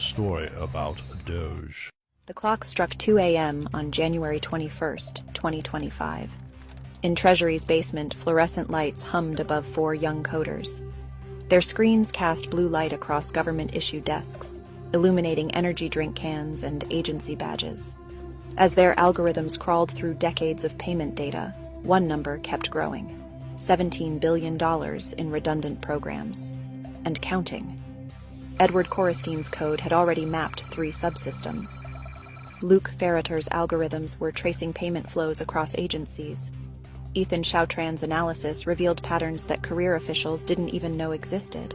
Story about Doge. The clock struck 2 a.m. on January 21st, 2025. In Treasury's basement, fluorescent lights hummed above four young coders. Their screens cast blue light across government-issued desks, illuminating energy drink cans and agency badges. As their algorithms crawled through decades of payment data, one number kept growing: $17 billion in redundant programs. And counting. Edward Korostein's code had already mapped 3 subsystems. Luc Ferreter's algorithms were tracing payment flows across agencies. Ethan Chautran's analysis revealed patterns that career officials didn't even know existed.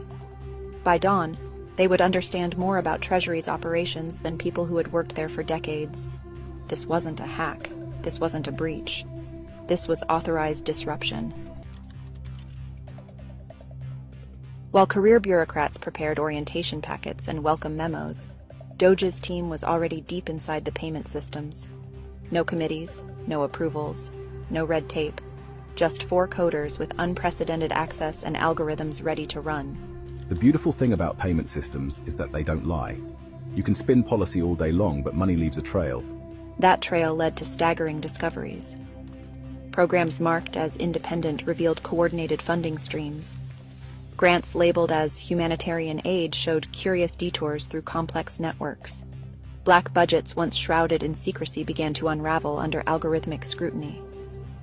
By dawn, they would understand more about Treasury's operations than people who had worked there for decades. This wasn't a hack. This wasn't a breach. This was authorized disruption. While career bureaucrats prepared orientation packets and welcome memos, Doge's team was already deep inside the payment systems. No committees, no approvals, no red tape, just 4 coders with unprecedented access and algorithms ready to run. The beautiful thing about payment systems is that they don't lie. You can spin policy all day long, but money leaves a trail. That trail led to staggering discoveries. Programs marked as independent revealed coordinated funding streams. Grants labeled as humanitarian aid showed curious detours through complex networks. Black budgets once shrouded in secrecy began to unravel under algorithmic scrutiny.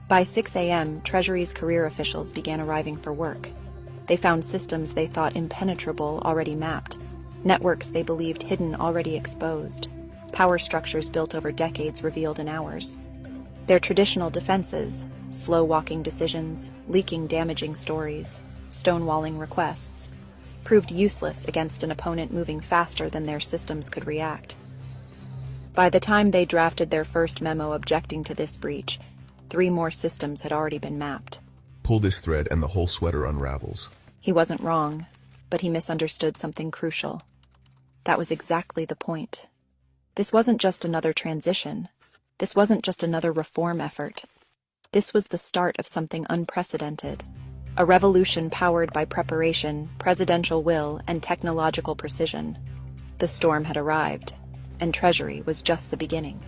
By 6 a.m., Treasury's career officials began arriving for work. They found systems they thought impenetrable already mapped, networks they believed hidden already exposed, power structures built over decades revealed in hours. Their traditional defenses, slow-walking decisions, leaking damaging stories, stonewalling requests, proved useless against an opponent moving faster than their systems could react. By the time they drafted their first memo objecting to this breach, 3 more systems had already been mapped. Pull this thread and the whole sweater unravels. He wasn't wrong, but he misunderstood something crucial. That was exactly the point. This wasn't just another transition. This wasn't just another reform effort. This was the start of something unprecedented. A revolution powered by preparation, presidential will, and technological precision. The storm had arrived, and Treasury was just the beginning.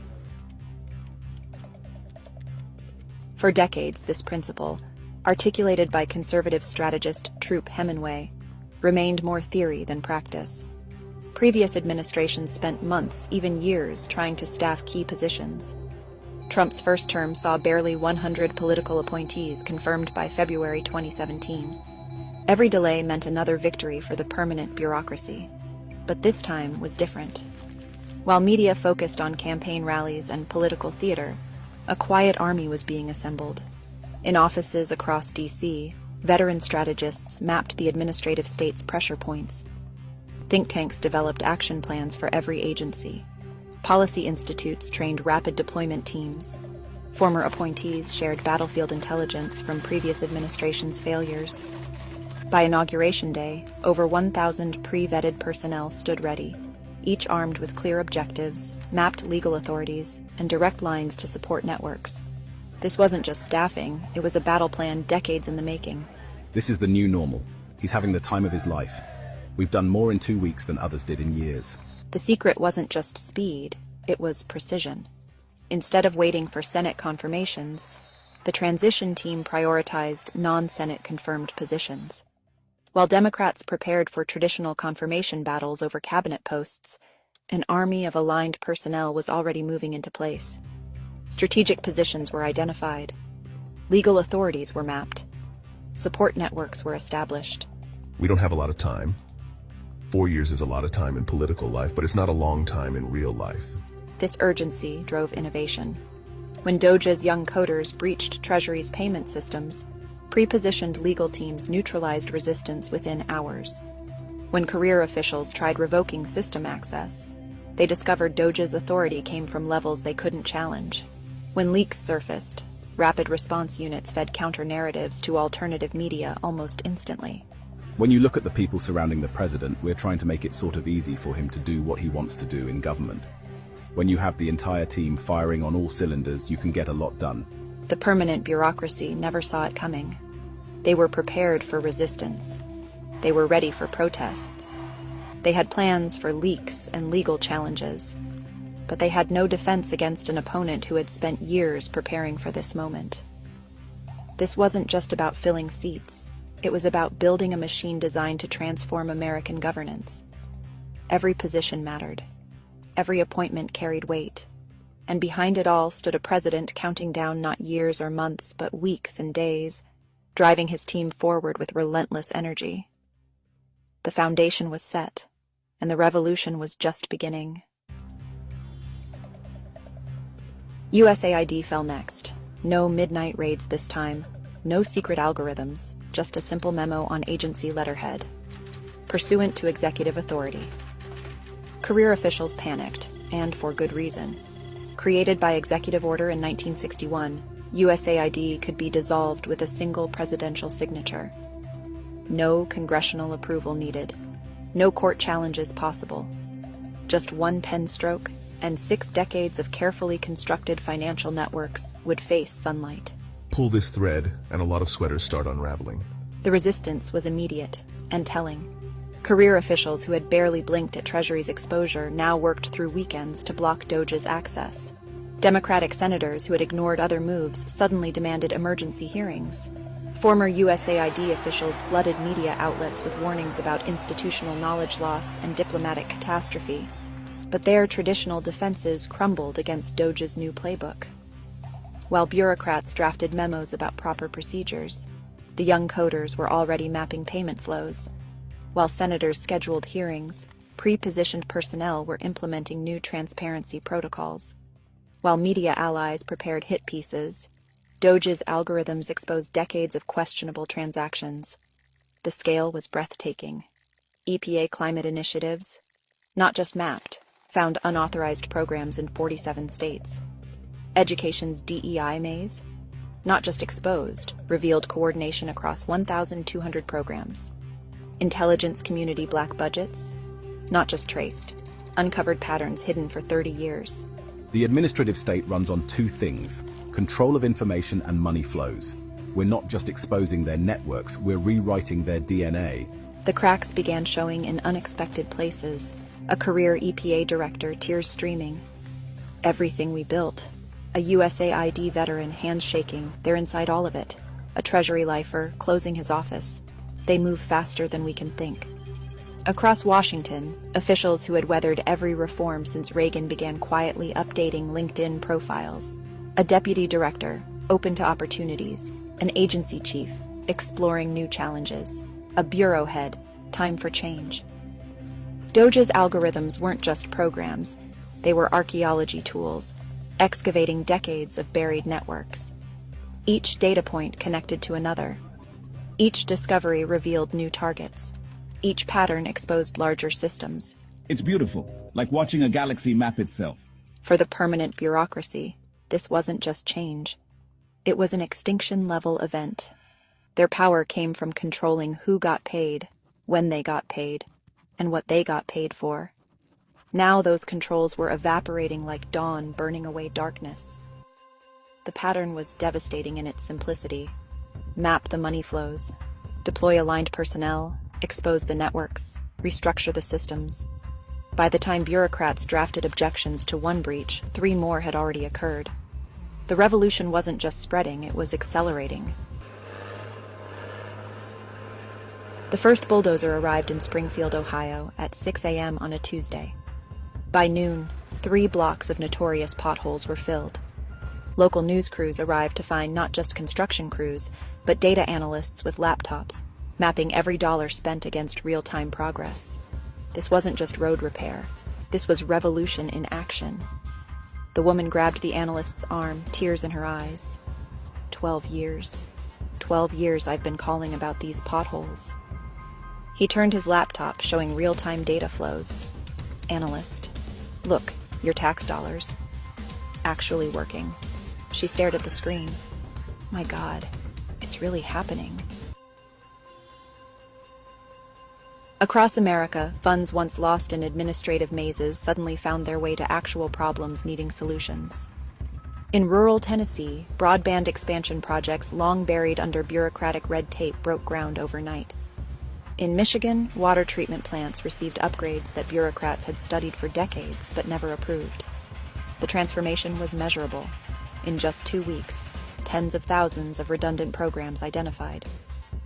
For decades, this principle, articulated by conservative strategist Troop Hemingway, remained more theory than practice. Previous administrations spent months, even years, trying to staff key positions. Trump's first term saw barely 100 political appointees confirmed by February 2017. Every delay meant another victory for the permanent bureaucracy. But this time was different. While media focused on campaign rallies and political theater, a quiet army was being assembled. In offices across D.C., veteran strategists mapped the administrative state's pressure points. Think tanks developed action plans for every agency. Policy institutes trained rapid deployment teams. Former appointees shared battlefield intelligence from previous administrations' failures. By Inauguration Day, over 1,000 pre-vetted personnel stood ready, each armed with clear objectives, mapped legal authorities, and direct lines to support networks. This wasn't just staffing, it was a battle plan decades in the making. This is the new normal. He's having the time of his life. We've done more in 2 weeks than others did in years. The secret wasn't just speed, it was precision. Instead of waiting for Senate confirmations, the transition team prioritized non-Senate confirmed positions. While Democrats prepared for traditional confirmation battles over cabinet posts, an army of aligned personnel was already moving into place. Strategic positions were identified. Legal authorities were mapped. Support networks were established. We don't have a lot of time. 4 years is a lot of time in political life, but it's not a long time in real life. This urgency drove innovation. When Doge's young coders breached Treasury's payment systems, pre-positioned legal teams neutralized resistance within hours. When career officials tried revoking system access, they discovered Doge's authority came from levels they couldn't challenge. When leaks surfaced, rapid response units fed counter-narratives to alternative media almost instantly. When you look at the people surrounding the president, we're trying to make it sort of easy for him to do what he wants to do in government. When you have the entire team firing on all cylinders, you can get a lot done. The permanent bureaucracy never saw it coming. They were prepared for resistance. They were ready for protests. They had plans for leaks and legal challenges, but they had no defense against an opponent who had spent years preparing for this moment. This wasn't just about filling seats. It was about building a machine designed to transform American governance. Every position mattered. Every appointment carried weight. And behind it all stood a president counting down not years or months, but weeks and days, driving his team forward with relentless energy. The foundation was set, and the revolution was just beginning. USAID fell next. No midnight raids this time, no secret algorithms, just a simple memo on agency letterhead, pursuant to executive authority. Career officials panicked, and for good reason. Created by executive order in 1961, USAID could be dissolved with a single presidential signature. No congressional approval needed. No court challenges possible. Just one pen stroke, and 6 decades of carefully constructed financial networks would face sunlight. Pull this thread, and a lot of sweaters start unraveling. The resistance was immediate and telling. Career officials who had barely blinked at Treasury's exposure now worked through weekends to block DOJ's access. Democratic senators who had ignored other moves suddenly demanded emergency hearings. Former USAID officials flooded media outlets with warnings about institutional knowledge loss and diplomatic catastrophe. But their traditional defenses crumbled against DOJ's new playbook. While bureaucrats drafted memos about proper procedures, the young coders were already mapping payment flows. While senators scheduled hearings, pre-positioned personnel were implementing new transparency protocols. While media allies prepared hit pieces, DOJ's algorithms exposed decades of questionable transactions. The scale was breathtaking. EPA climate initiatives, not just mapped, found unauthorized programs in 47 states. Education's DEI maze, not just exposed, revealed coordination across 1,200 programs. Intelligence community black budgets, not just traced, uncovered patterns hidden for 30 years. The administrative state runs on 2 things: control of information and money flows. We're not just exposing their networks, we're rewriting their DNA. The cracks began showing in unexpected places. A career EPA director, tears streaming. Everything we built. A USAID veteran, hands shaking, they're inside all of it. A Treasury lifer, closing his office. They move faster than we can think. Across Washington, officials who had weathered every reform since Reagan began quietly updating LinkedIn profiles. A deputy director, open to opportunities. An agency chief, exploring new challenges. A bureau head, time for change. DOJ's algorithms weren't just programs, they were archaeology tools, excavating decades of buried networks. Each data point connected to another. Each discovery revealed new targets. Each pattern exposed larger systems. It's beautiful, like watching a galaxy map itself. For the permanent bureaucracy, this wasn't just change. It was an extinction-level event. Their power came from controlling who got paid, when they got paid, and what they got paid for. Now those controls were evaporating like dawn burning away darkness. The pattern was devastating in its simplicity. Map the money flows, deploy aligned personnel, expose the networks, restructure the systems. By the time bureaucrats drafted objections to one breach, 3 more had already occurred. The revolution wasn't just spreading, it was accelerating. The first bulldozer arrived in Springfield, Ohio, at 6 a.m. on a Tuesday. By noon, 3 blocks of notorious potholes were filled. Local news crews arrived to find not just construction crews, but data analysts with laptops, mapping every dollar spent against real-time progress. This wasn't just road repair. This was revolution in action. The woman grabbed the analyst's arm, tears in her eyes. 12 years. 12 years I've been calling about these potholes. He turned his laptop, showing real-time data flows. Analyst. Look, your tax dollars. Actually working. She stared at the screen. My God, it's really happening. Across America, funds once lost in administrative mazes suddenly found their way to actual problems needing solutions. In rural Tennessee, broadband expansion projects long buried under bureaucratic red tape broke ground overnight. In Michigan, water treatment plants received upgrades that bureaucrats had studied for decades but never approved. The transformation was measurable. In just 2 weeks, tens of thousands of redundant programs identified,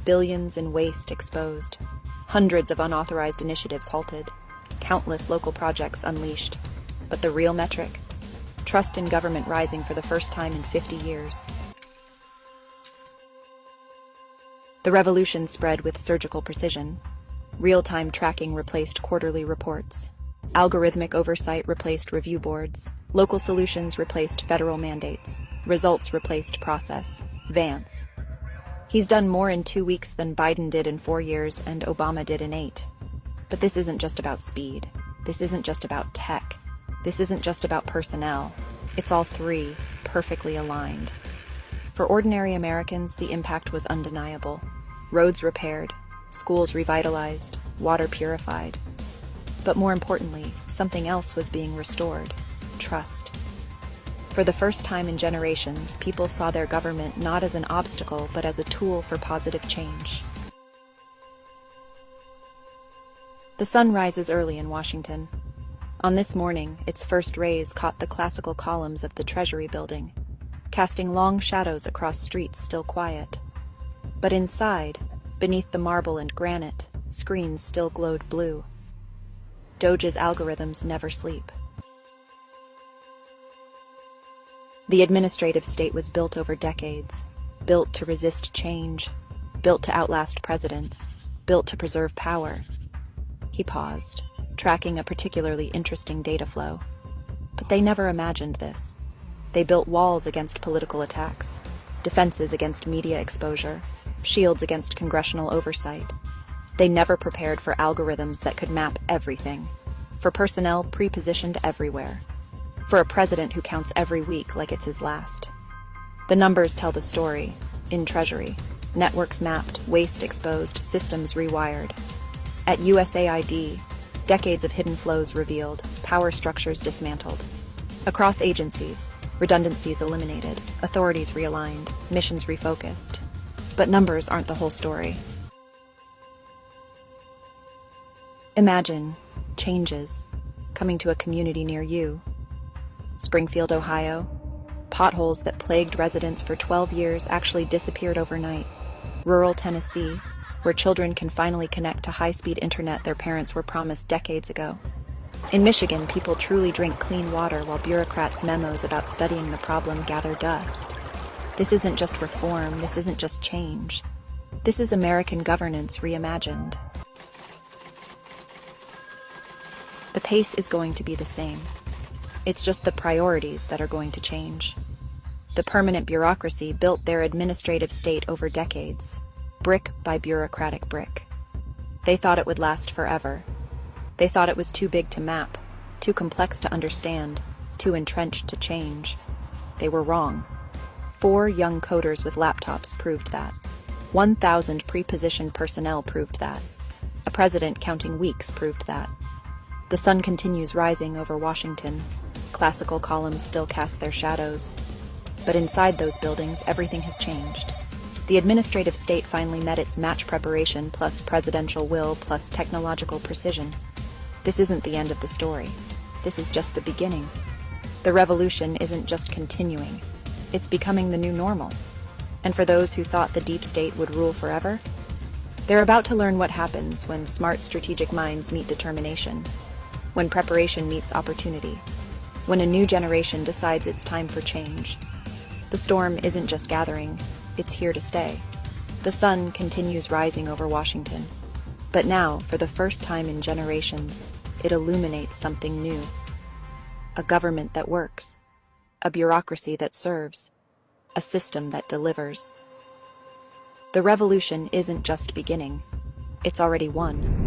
billions in waste exposed, hundreds of unauthorized initiatives halted, countless local projects unleashed. But the real metric? Trust in government rising for the first time in 50 years. The revolution spread with surgical precision. Real-time tracking replaced quarterly reports. Algorithmic oversight replaced review boards. Local solutions replaced federal mandates. Results replaced process. Vance. He's done more in 2 weeks than Biden did in 4 years and Obama did in 8. But this isn't just about speed. This isn't just about tech. This isn't just about personnel. It's all three, perfectly aligned. For ordinary Americans, the impact was undeniable. Roads repaired, schools revitalized, water purified. But more importantly, something else was being restored: trust. For the first time in generations, people saw their government not as an obstacle, but as a tool for positive change. The sun rises early in Washington. On this morning, its first rays caught the classical columns of the Treasury building, casting long shadows across streets still quiet. But inside, beneath the marble and granite, screens still glowed blue. Doge's algorithms never sleep. The administrative state was built over decades, built to resist change, built to outlast presidents, built to preserve power. He paused, tracking a particularly interesting data flow. But they never imagined this. They built walls against political attacks, defenses against media exposure, shields against congressional oversight. They never prepared for algorithms that could map everything, for personnel pre-positioned everywhere, for a president who counts every week like it's his last. The numbers tell the story. In Treasury, networks mapped, waste exposed, systems rewired. At USAID, decades of hidden flows revealed, power structures dismantled. Across agencies, redundancies eliminated, authorities realigned, missions refocused. But numbers aren't the whole story. Imagine changes coming to a community near you. Springfield, Ohio. Potholes that plagued residents for 12 years actually disappeared overnight. Rural Tennessee, where children can finally connect to high-speed internet their parents were promised decades ago. In Michigan, people truly drink clean water while bureaucrats' memos about studying the problem gather dust. This isn't just reform, this isn't just change. This is American governance reimagined. The pace is going to be the same. It's just the priorities that are going to change. The permanent bureaucracy built their administrative state over decades, brick by bureaucratic brick. They thought it would last forever. They thought it was too big to map, too complex to understand, too entrenched to change. They were wrong. 4 young coders with laptops proved that. 1,000 pre-positioned personnel proved that. A president counting weeks proved that. The sun continues rising over Washington. Classical columns still cast their shadows. But inside those buildings, everything has changed. The administrative state finally met its match preparation plus presidential will plus technological precision. This isn't the end of the story. This is just the beginning. The revolution isn't just continuing. It's becoming the new normal. And for those who thought the deep state would rule forever, they're about to learn what happens when smart strategic minds meet determination, when preparation meets opportunity, when a new generation decides it's time for change. The storm isn't just gathering, it's here to stay. The sun continues rising over Washington. But now, for the first time in generations, it illuminates something new. A government that works. A bureaucracy that serves. A system that delivers. The revolution isn't just beginning. It's already won.